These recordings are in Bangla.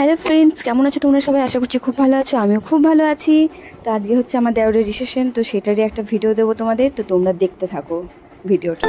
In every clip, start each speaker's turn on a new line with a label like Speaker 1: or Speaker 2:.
Speaker 1: হ্যালো ফ্রেন্ডস, কেমন আছো তোমরা সবাই? আশা করছি খুব ভালো আছো। আমিও খুব ভালো আছি। তো আজকে হচ্ছে আমার দেওরের রিসেপশন, তো সেটারই একটা ভিডিও দেবো তোমাদের, তো তোমরা দেখতে থাকো ভিডিওটা।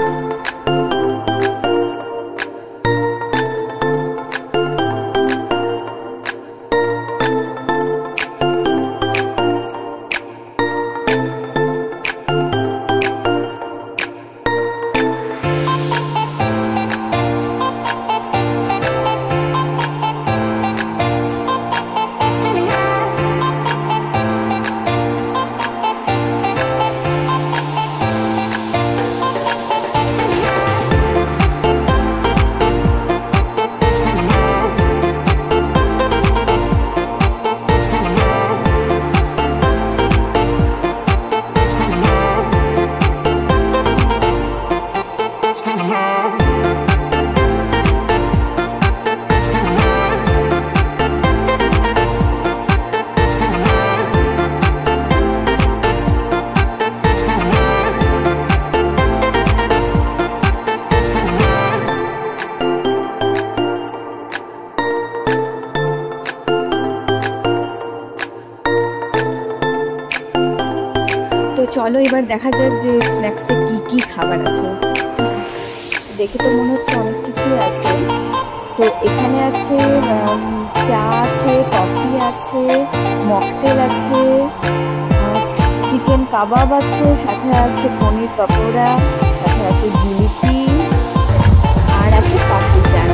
Speaker 1: তো চলো এবার দেখা যাক যে স্ন্যাক্সে কি কি খাবার আছে। দেখে তো মনে হচ্ছে অনেক কিছুই আছে। তো এখানে আছে চা আছে, কফি আছে, মকটেল আছে, চিকেন কাবাব আছে, সাথে আছে পনির পকোড়া, সাথে আছে জিলিপি, আর আছে পাপড়ি চাট।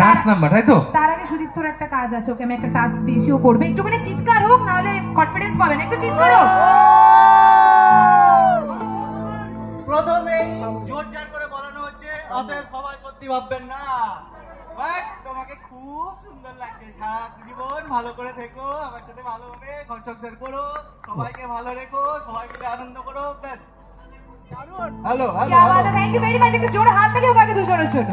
Speaker 2: ডান্স নাম্বার তাই তো?
Speaker 3: তার আগে সুদীপ্তর একটা কাজ আছে, ওকে আমি একটা টাস্ক দিয়েছি, ও করবে। একটুখানি চিৎকার হোক, না হলে কনফিডেন্স পাবেন। একটু চিৎকার হোক।
Speaker 4: প্রথমে জোর জার করে বলানো হচ্ছে, অতএব সবাই সত্যি ভাববেন না। বাট তোমাকে খুব সুন্দর লাগছে। সারা জীবন ভালো করে থেকো, আমার সাথে ভালোভাবে ঘর সংসার করো, সবাইকে ভালো রেখো, সবাই মিলে আনন্দ করো। ব্যাস। Hello hello,
Speaker 3: thank you very much. একটু জোরে হাত তালি হোক আগে দুজনের জন্য।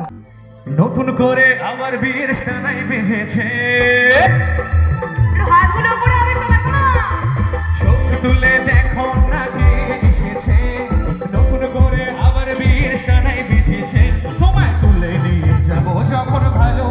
Speaker 2: নতুন করে আমার বিয়ের সানাই বেজেছে,
Speaker 3: হাতগুলো উপরে হবে সবার।
Speaker 2: চোখ তুলে দেখো না কে এসেছে, নতুন করে আমার বিয়ের সানাই বেজেছে। তোমায় তুলে নিয়ে যাবো যখন ভালো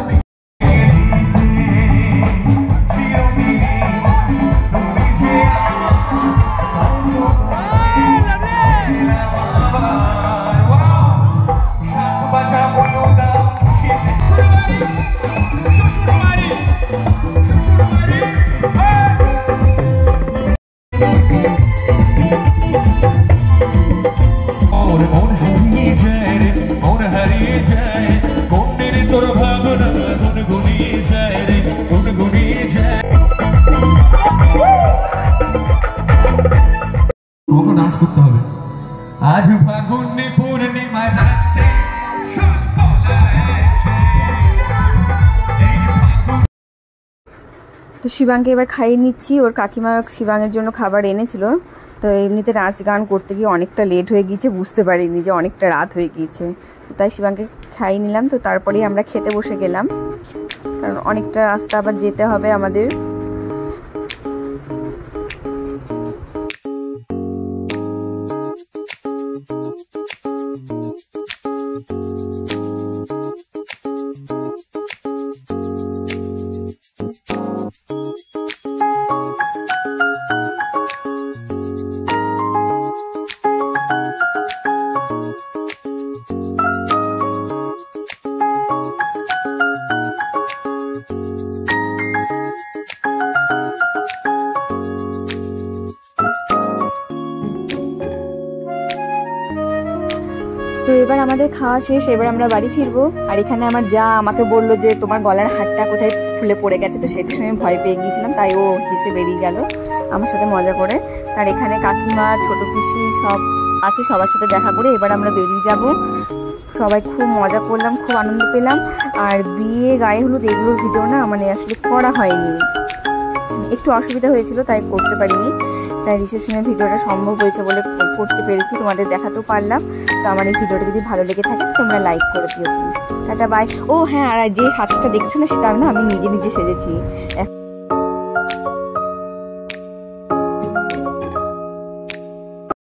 Speaker 2: ডান্স করতে হবে। আজ ফাগুনে পূর্ণিমার রাতে
Speaker 1: তো শিবাঙ্গে এবার খাইয়ে নিচ্ছি। ওর কাকিমা শিবাঙ্গের জন্য খাবার এনেছিল। তো এমনিতে নাচ গান করতে গিয়ে অনেকটা লেট হয়ে গিয়েছে, বুঝতে পারিনি যে অনেকটা রাত হয়ে গিয়েছে। তাই শিবাঙ্গে খাইয়ে নিলাম। তো তারপরেই আমরা খেতে বসে গেলাম, কারণ অনেকটা রাস্তা আবার যেতে হবে আমাদের। তো এবার আমাদের খাওয়া শেষ, এবার আমরা বাড়ি ফিরবো। আর এখানে আমার যা আমাকে বললো যে তোমার গলার হারটা কোথায় খুলে পড়ে গেছে, তো সেটার সময় ভয় পেয়ে গিয়েছিলাম, তাই ও হেসে বেরিয়ে গেল আমার সাথে মজা করে। আর এখানে কাকিমা, ছোট পিসি সব আছে, সবার সাথে দেখা করে এবার আমরা বেরিয়ে যাব। সবাই খুব মজা করলাম, খুব আনন্দ পেলাম। আর বিয়ে গায়ে হলুদ এগুলোর ভিডিও না মানে আসলে করা হয়নি, একটু অসুবিধা হয়েছিল তাই করতে পারিনি। তাই রিসেপশনের ভিডিওটা সম্ভব হয়েছে বলে করতে পেরেছি, তোমাদের দেখাতেও পারলাম। তো আমার এই ভিডিওটা যদি ভালো লেগে থাকে তোমরা লাইক করে দিও প্লিজ। Tata bye. ও হ্যাঁ, আর যে সাজটা দেখছো না সেটা আমি নিজে নিজে সেজেছি।